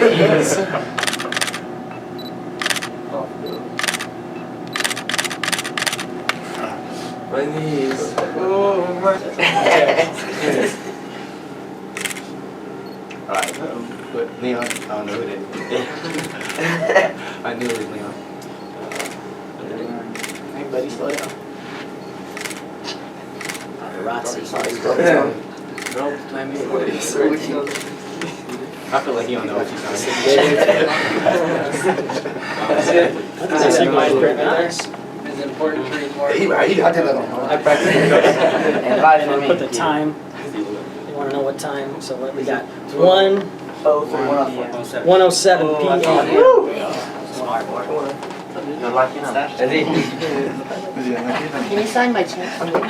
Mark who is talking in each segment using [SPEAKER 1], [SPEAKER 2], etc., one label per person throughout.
[SPEAKER 1] My knees.
[SPEAKER 2] Oh, my.
[SPEAKER 3] Alright, but Leon, I don't know who it is. I knew it was Leon. Hey buddy, slow down.
[SPEAKER 2] Paparazzi.
[SPEAKER 3] Bro, let me I feel like he don't know what he's saying.
[SPEAKER 2] Is he my nice? Is it important to read more?
[SPEAKER 3] I did that on.
[SPEAKER 2] I practiced.
[SPEAKER 4] And five for me.
[SPEAKER 2] Put the time. You want to know what time? So what we got? 1:07 p.m.
[SPEAKER 4] Smart boy. You're lucky enough.
[SPEAKER 5] Can you sign my check for me?
[SPEAKER 2] All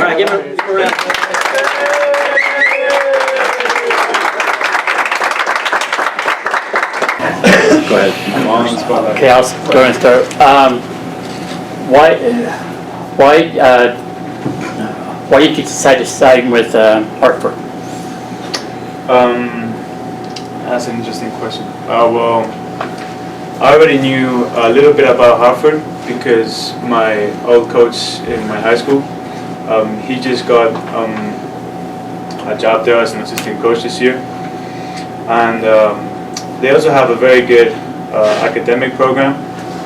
[SPEAKER 2] right, give him a round.
[SPEAKER 6] Go ahead. Okay, I'll go and start. Why did you decide to sign with Hartford?
[SPEAKER 7] That's an interesting question. Well, I already knew a little bit about Hartford because my old coach in my high school, he just got a job there as an assistant coach this year, and they also have a very good academic program.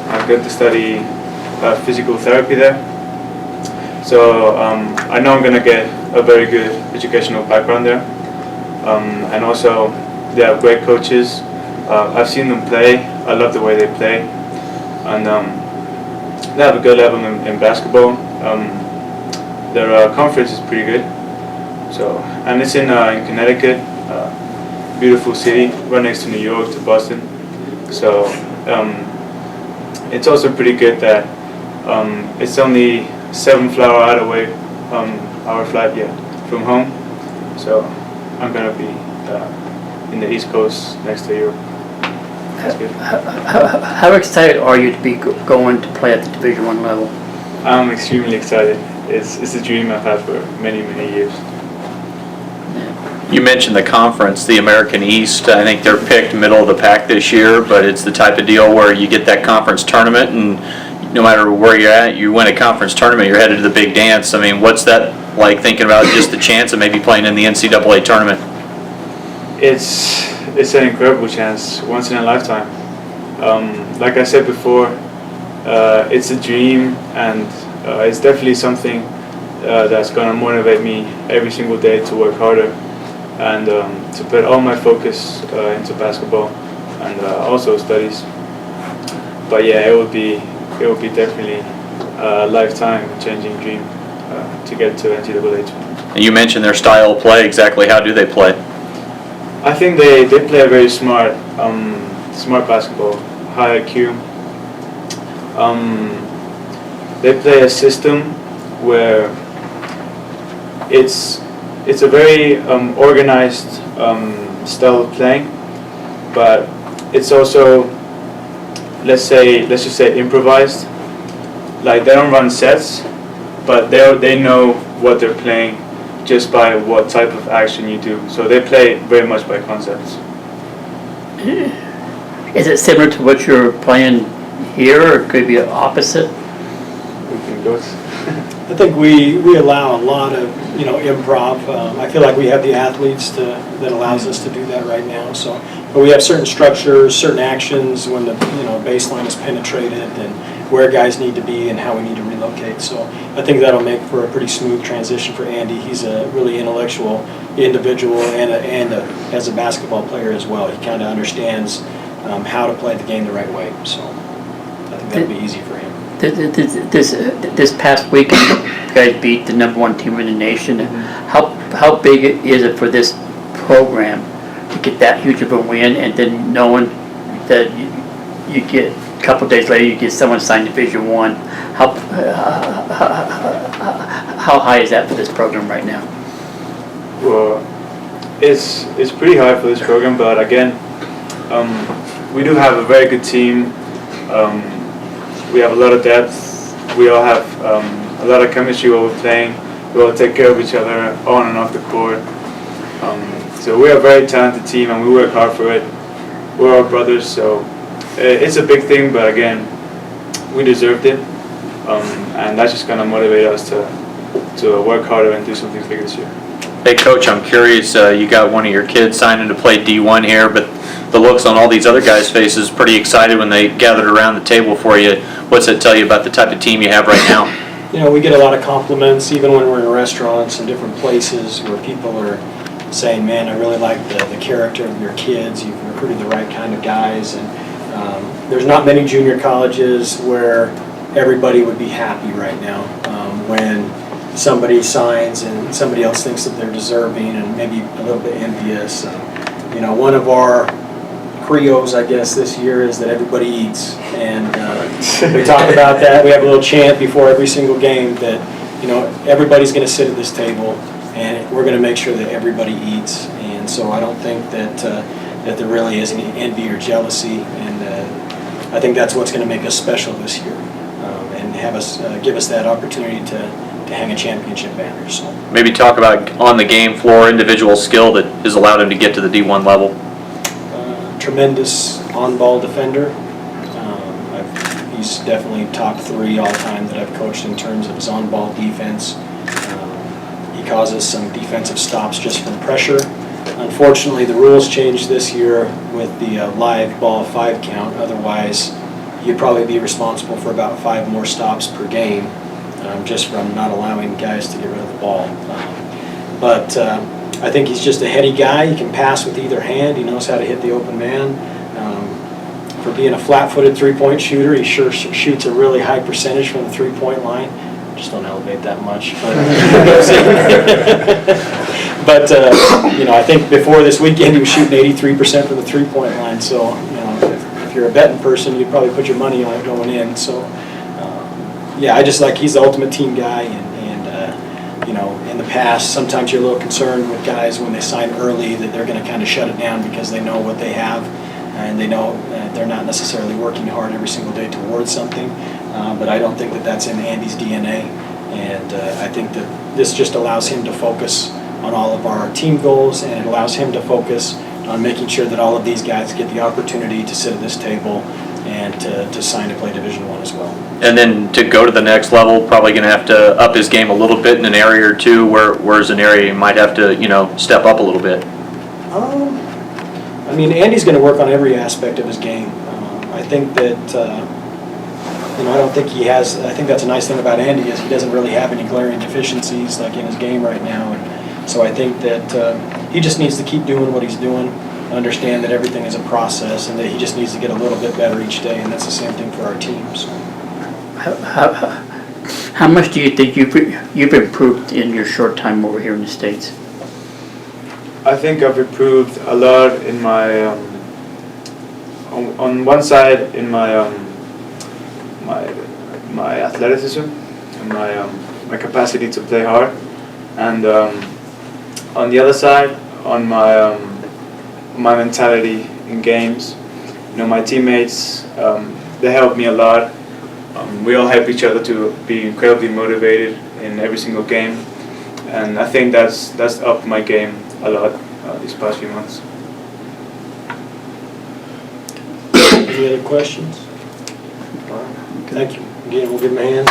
[SPEAKER 7] I got to study physical therapy there, so I know I'm gonna get a very good educational background there, and also they have great coaches. I've seen them play. I love the way they play, and they have a good level in basketball. Their conference is pretty good. So, and it's in Connecticut, beautiful city, right next to New York, to Boston. So it's also pretty good that it's only 7-hour out away, our flight from home. So I'm gonna be in the East Coast next to Europe. That's good.
[SPEAKER 6] How excited are you to be going to play at the Division I level?
[SPEAKER 7] I'm extremely excited. It's a dream I've had for many, many years.
[SPEAKER 8] You mentioned the conference, the American East. I think they're picked middle of the pack this year, but it's the type of deal where you get that conference tournament, and no matter where you're at, you win a conference tournament, you're headed to the big dance. I mean, what's that like, thinking about just the chance of maybe playing in the NCAA tournament?
[SPEAKER 7] It's an incredible chance, once in a lifetime. Like I said before, it's a dream, and it's definitely something that's going to motivate me every single day to work harder and to put all my focus into basketball and also studies. But yeah, it would be definitely a lifetime-changing dream to get to NCAA tournament.
[SPEAKER 8] You mentioned their style of play. Exactly how do they play?
[SPEAKER 7] I think they play a very smart basketball, high IQ. They play a system where it's a very organized style of playing, but it's also, let's just say improvised. Like, they don't run sets, but they know what they're playing just by what type of action you do. So they play very much by concepts.
[SPEAKER 6] Is it similar to what you're playing here, or could it be opposite?
[SPEAKER 7] We can go.
[SPEAKER 9] I think we allow a lot of improv. I feel like we have the athletes that allows us to do that right now. So, but we have certain structures, certain actions when the baseline is penetrated, and where guys need to be and how we need to relocate. So I think that'll make for a pretty smooth transition for Andy. He's a really intellectual individual and as a basketball player as well. He kind of understands how to play the game the right way. So I think that'll be easy for him.
[SPEAKER 6] This past weekend, you guys beat the #1 team in the nation. How big is it for this program to get that huge of a win, and then knowing that you get a couple days later you get someone signed Division I? How high is that for this program right now?
[SPEAKER 7] Well, it's pretty high for this program, but again, we do have a very good team. We have a lot of depth. We all have a lot of chemistry while we're playing. We all take care of each other on and off the court. So we're a very talented team and we work hard for it. We're all brothers, so it's a big thing, but again, we deserved it. And that's just gonna motivate us to work harder and do something big this year.
[SPEAKER 8] Hey, Coach, I'm curious, you got one of your kids signing to play D1 here, but the looks on all these other guys' faces pretty excited when they gathered around the table for you. What's it tell you about the type of team you have right now?
[SPEAKER 9] You know, we get a lot of compliments, even when we're in restaurants and different places where people are saying, man, I really like the character of your kids, you've recruited the right kind of guys. And there's not many junior colleges where everybody would be happy right now when somebody signs and somebody else thinks that they're deserving and maybe a little bit envious. You know, one of our creos, I guess, this year is that everybody eats. And we talk about that. We have a little chant before every single game that, you know, everybody's going to sit at this table and we're going to make sure that everybody eats. And so I don't think that that there really is any envy or jealousy. And I think that's what's going to make us special this year and have us give us that opportunity to hang a championship banner. So
[SPEAKER 8] Maybe talk about on the game floor individual skill that has allowed him to get to the D1 level.
[SPEAKER 9] Tremendous on-ball defender. He's definitely top 3 all-time that I've coached in terms of his on-ball defense. He causes some defensive stops just from pressure. Unfortunately, the rules changed this year with the live ball 5 count. Otherwise, you'd probably be responsible for about 5 more stops per game just from not allowing guys to get rid of the ball. But I think he's just a heady guy. He can pass with either hand. He knows how to hit the open man. For being a flat-footed three-point shooter, he sure shoots a really high percentage from the three-point line. Just don't elevate that much. But you know, I think before this weekend he was shooting 83% from the three-point line. So you know, if you're a betting person, you'd probably put your money on it going in. So yeah, I just like he's the ultimate team guy. And you know, in the past, sometimes you're a little concerned with guys when they sign early that they're going to kind of shut it down because they know what they have. And they know they're not necessarily working hard every single day towards something. But I don't think that that's in Andy's DNA. And I think that this just allows him to focus on all of our team goals, and it allows him to focus on making sure that all of these guys get the opportunity to sit at this table and to sign to play Division I as well.
[SPEAKER 8] And then to go to the next level, probably going to have to up his game a little bit in an area or two, where's an area you might have to, you know, step up a little bit.
[SPEAKER 9] I mean, Andy's going to work on every aspect of his game. I think that, you know, I don't think he has, I think that's a nice thing about Andy is he doesn't really have any glaring deficiencies like in his game right now. And so I think that he just needs to keep doing what he's doing, understand that everything is a process and that he just needs to get a little bit better each day, and that's the same thing for our team. So.
[SPEAKER 6] How much do you think you've improved in your short time over here in the States?
[SPEAKER 7] I think I've improved a lot in my, on one side in my my athleticism and my capacity to play hard, and on the other side, on my my mentality in games. You know, my teammates, they help me a lot. We all help each other to be incredibly motivated in every single game, and I think that's upped my game a lot these past few months.
[SPEAKER 9] Any other questions? All right. Thank you. Again, we'll give him a hand.